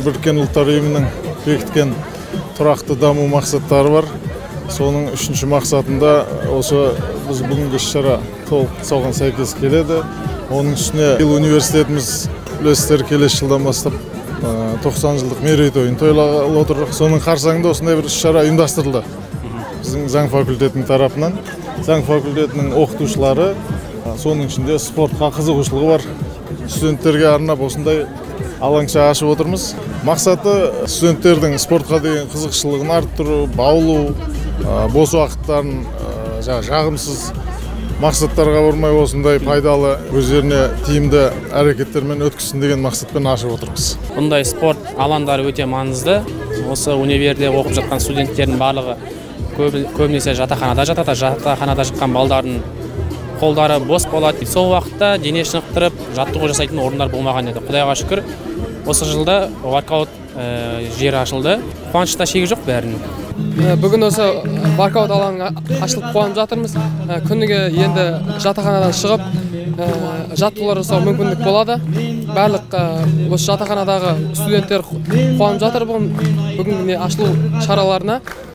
Біріккен ұлттар ұйымының бекіткен тұрақты даму мақсаттары бар. Соның үшінші мақсатында осы біз бүгінгі іс-шара толық соған сәйкес келеді. Оның үстіне университетіміз үлестер келесі жылдан бастап 90 жылдық мерейтойын тойлағалы отыр. Соның қарсаңында осындай бір іс-шара ұйымдастырылды. Біздің заң факультетінің тарапынан. Заң факультетінің оқытушылары, соның ішінде спортқа қызығушылығы бар студенттерге арнап осындай алаңша ашып отырмыз. Мақсаты студенттердің спортқа деген қызығушылығын арттыру, баулу, бос уақыттарын жағымсыз мақсаттарға бармай осындай пайдалы, өздеріне тиімді әрекеттермен өткізсін деген мақсатпен ашып отырмыз. Бұндай спорт алаңдары өте маңызды. Осы универде оқып жатқан студенттердің барлығы көбінесе жатақханада жатады. Жатақханада жатқан балдардың қолдары бос болады. Сол уақытта дене шынықтырып, жаттығу жасайтын орындар болмаған еді. Құдайға шүкір, осы жылда воркаут жері ашылды. Қуанышта шегі жоқ бәрінің. Бүгін осы воркаут алаңы ашылып қуанып жатырмыз. Күніге енді жатақханадан шығып, жаттығулар жасау мүмкіндік болады. Барлық осы жатақханадағы студенттер қуанып жатыр бүгінгі ашылу шараларына.